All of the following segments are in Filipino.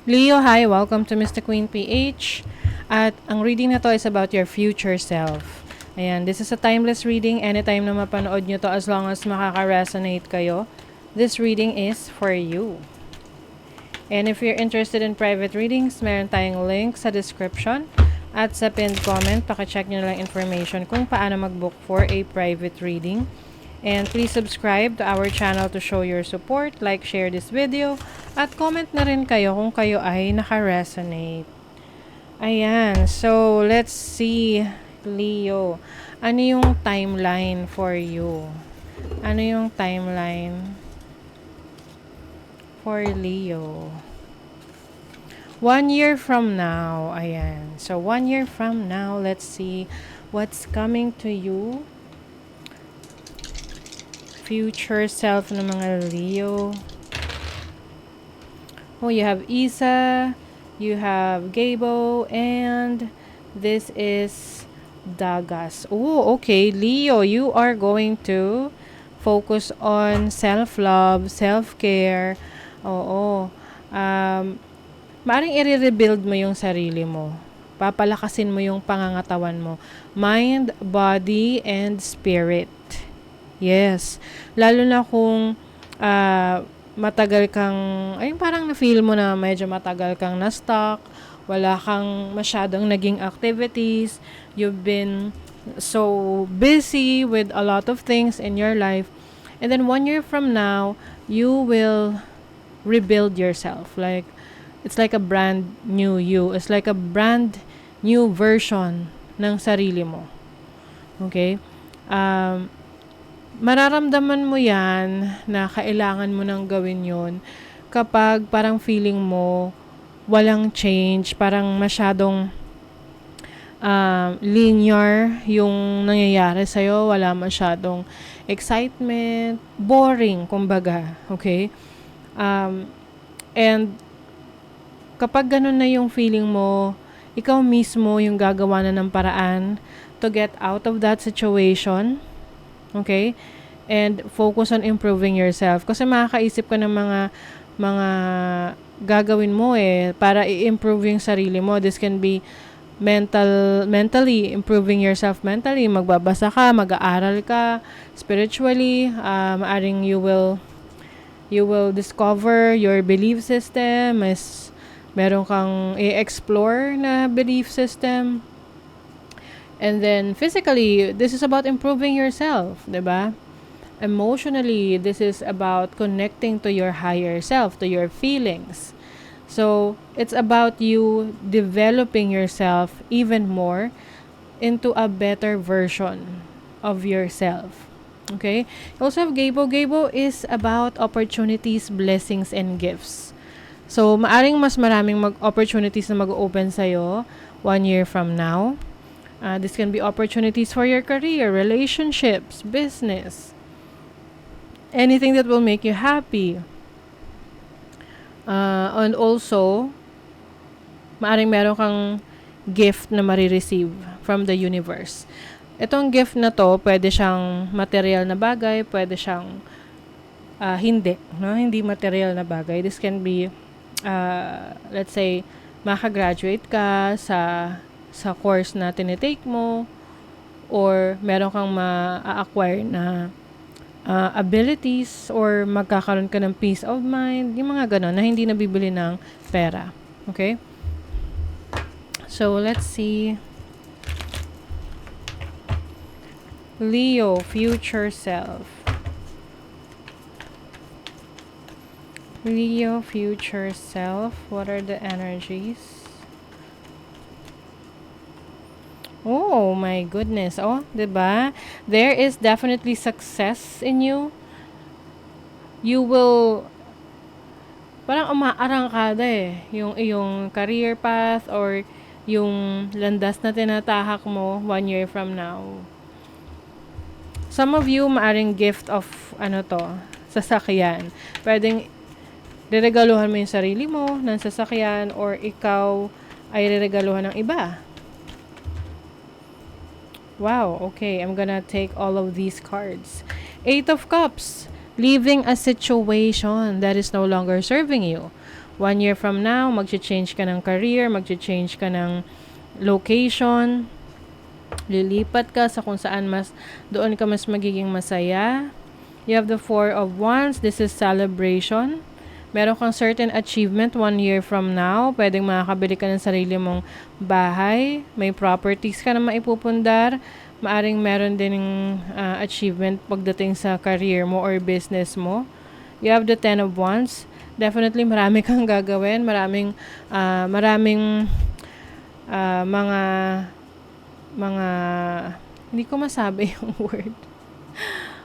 Leo, hi! Welcome to Mr. Queen PH. At ang reading na to is about your future self. Ayan, this is a timeless reading. Anytime na mapanood nyo to, as long as makaka-resonate kayo, this reading is for you. And if you're interested in private readings, meron tayong link sa description. At sa pinned comment, pakicheck nyo lang information kung paano mag-book for a private reading. And please subscribe to our channel to show your support, like, share this video, at comment na rin kayo kung kayo ay naka-resonate. Ayan, so let's see, Leo. Ano yung timeline for you? Ano yung timeline for Leo? 1 year from now, ayan. So 1 year from now, let's see what's coming to you. Future self ng mga Leo. Oh, you have Isa, you have Gabo, and this is Dagas. Oh, okay. Leo, you are going to focus on self-love, self-care. Oo. Maaring i-rebuild mo yung sarili mo. Papalakasin mo yung pangangatawan mo. Mind, body, and spirit. Yes. Lalo na kung matagal kang, ay parang na-feel mo na medyo matagal kang na-stuck, wala kang masyadong naging activities, you've been so busy with a lot of things in your life, and then 1 year from now, you will rebuild yourself. Like, it's like a brand new you. It's like a brand new version ng sarili mo. Okay? Mararamdaman mo yan na kailangan mo nang gawin yun kapag parang feeling mo walang change, parang masyadong linear yung nangyayari sa'yo, wala masyadong excitement, boring, kumbaga, okay? And kapag ganun na yung feeling mo, ikaw mismo yung gagawa na ng paraan to get out of that situation. Okay? And focus on improving yourself. Kasi makakaisip ka ng mga gagawin mo para i-improve yung sarili mo. This can be mentally, improving yourself mentally. Magbabasa ka, mag-aaral ka, spiritually, maaring you will discover your belief system. Meron kang i-explore na belief system. And then, physically, this is about improving yourself, diba? Emotionally, this is about connecting to your higher self, to your feelings. So, it's about you developing yourself even more into a better version of yourself. Okay? You also have Gabo. Gabo is about opportunities, blessings, and gifts. So, maaring mas maraming opportunities na mag-open sa'yo 1 year from now. This can be opportunities for your career, relationships, business, anything that will make you happy. And also, maaring meron kang gift na marireceive from the universe. Itong gift na to, pwede siyang material na bagay, pwede siyang hindi material na bagay. This can be, let's say, makagraduate ka sa course na tinitake mo, or meron kang ma-acquire na abilities, or magkakaroon ka ng peace of mind, yung mga ganon na hindi nabibili ng pera. Okay? So, let's see. Leo, future self. Leo, future self. What are the energies? Oh my goodness. Oh, 'di ba? There is definitely success in you. You will parang umaarangkada yung iyong career path or yung landas na tinatahak mo 1 year from now. Some of you maaring gift of sasakyan. Pwedeng reregaluhan mo yung sarili mo ng sasakyan, or ikaw ay reregaluhan ng iba. Wow, okay. I'm gonna take all of these cards. 8 of Cups. Leaving a situation that is no longer serving you. 1 year from now, mag-change ka ng career, mag-change ka ng location, lilipat ka sa kung saan doon ka mas magiging masaya. You have the 4 of Wands. This is celebration. Meron kang certain achievement 1 year from now. Pwedeng makakabili ka ng sarili mong bahay. May properties ka na maipupundar. Maaring meron din achievement pagdating sa career mo or business mo. You have the 10 of Wands. Definitely marami kang gagawin. Maraming mga hindi ko masabi yung word.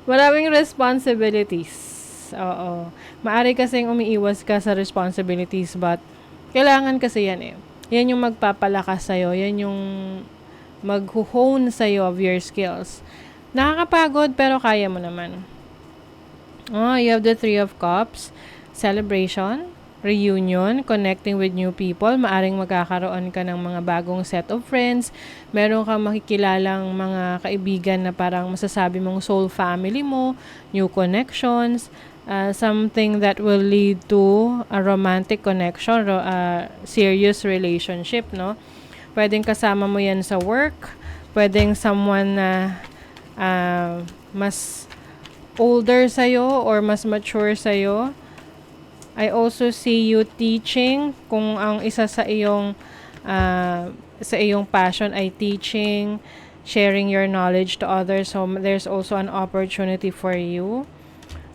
Maraming responsibilities. Oo. Maari kasing umiiwas ka sa responsibilities but kailangan kasi yan eh. Yan yung magpapalakas sa'yo. Yan yung mag-hone sa'yo of your skills. Nakakapagod pero kaya mo naman. You have the 3 of Cups. Celebration, reunion, connecting with new people. Maaring magkakaroon ka ng mga bagong set of friends. Meron kang makikilalang mga kaibigan na parang masasabi mong soul family mo, new connections, something that will lead to a romantic connection, serious relationship, no? Pwedeng kasama mo yan sa work, pwedeng someone na mas older sa'yo or mas mature sa'yo. I also see you teaching, kung ang isa sa iyong passion ay teaching, sharing your knowledge to others. So there's also an opportunity for you.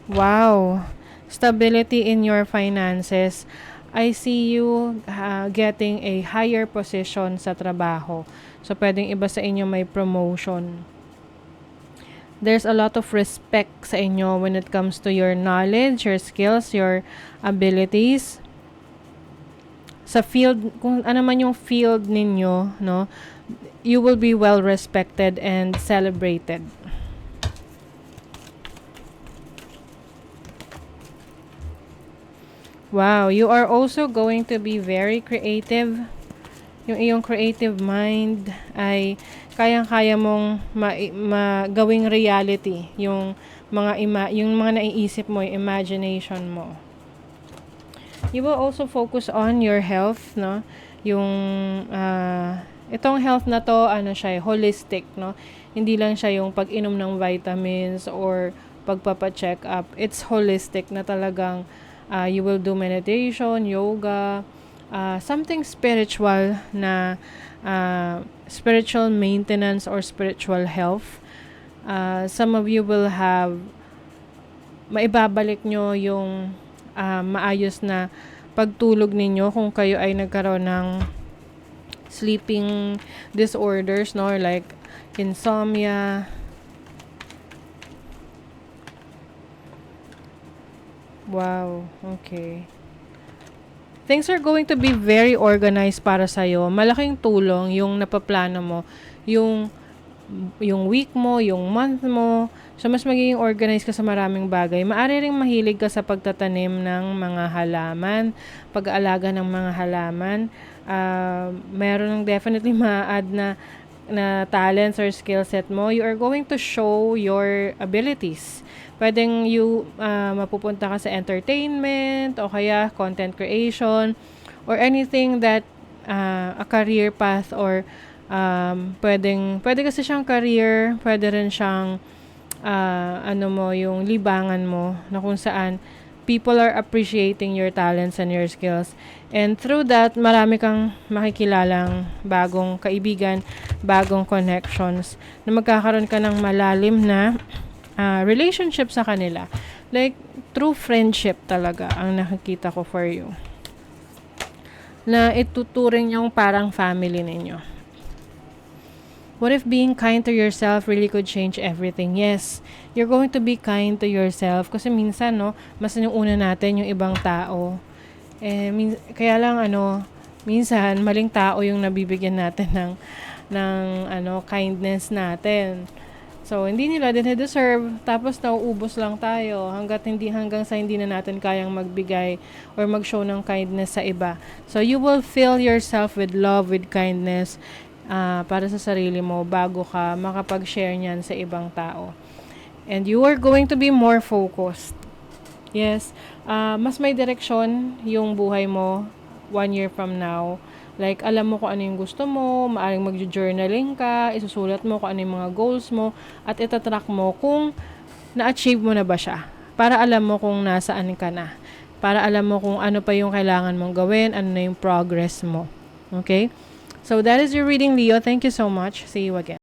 Wow. Stability in your finances. I see you getting a higher position sa trabaho. So pwedeng iba sa inyo may promotion. There's a lot of respect sa inyo when it comes to your knowledge, your skills, your abilities. Sa field, kung ano man yung field ninyo, no, you will be well respected and celebrated. Wow, you are also going to be very creative. Yung iyong creative mind ay kayang-kaya mong magawing reality yung mga naiisip mo, yung imagination mo. You will also focus on your health, no? Yung itong health na to, siya, holistic, no? Hindi lang siya yung pag-inom ng vitamins or pagpapa-check up. It's holistic na talagang you will do meditation, yoga, something spiritual na spiritual maintenance or spiritual health. Some of you will have maibabalik nyo yung maayos na pagtulog ninyo kung kayo ay nagkaroon ng sleeping disorders, no, like insomnia. Wow, okay. Things are going to be very organized para sa'yo. Malaking tulong yung napaplano mo. Yung week mo, yung month mo. So, mas magiging organized ka sa maraming bagay. Maaari ring mahilig ka sa pagtatanim ng mga halaman, pag-aalaga ng mga halaman. Meron definitely ma-add na talents or skill set mo. You are going to show your abilities. Pwedeng mapupunta ka sa entertainment o kaya content creation or anything that a career path or pwede kasi siyang career, pwede rin siyang yung libangan mo na kung saan people are appreciating your talents and your skills. And through that, marami kang makikilalang bagong kaibigan, bagong connections na magkakaroon ka ng malalim na relationship sa kanila. Like, true friendship talaga ang nakikita ko for you. Na ituturing yung parang family ninyo. What if being kind to yourself really could change everything? Yes, you're going to be kind to yourself. Kasi minsan, no, mas una natin yung ibang tao. Kaya lang, minsan, maling tao yung nabibigyan natin ng kindness natin. So, hindi nila din-deserve, tapos nauubos lang tayo hanggang sa hindi na natin kayang magbigay or mag-show ng kindness sa iba. So, you will fill yourself with love, with kindness para sa sarili mo bago ka makapag-share niyan sa ibang tao. And you are going to be more focused. Yes. Mas may direksyon yung buhay mo 1 year from now. Like, alam mo kung ano yung gusto mo, maaring mag-journaling ka, isusulat mo kung ano yung mga goals mo, at itatrack mo kung na-achieve mo na ba siya. Para alam mo kung nasaan ka na. Para alam mo kung ano pa yung kailangan mong gawin, ano na yung progress mo. Okay? So, that is your reading, Leo. Thank you so much. See you again.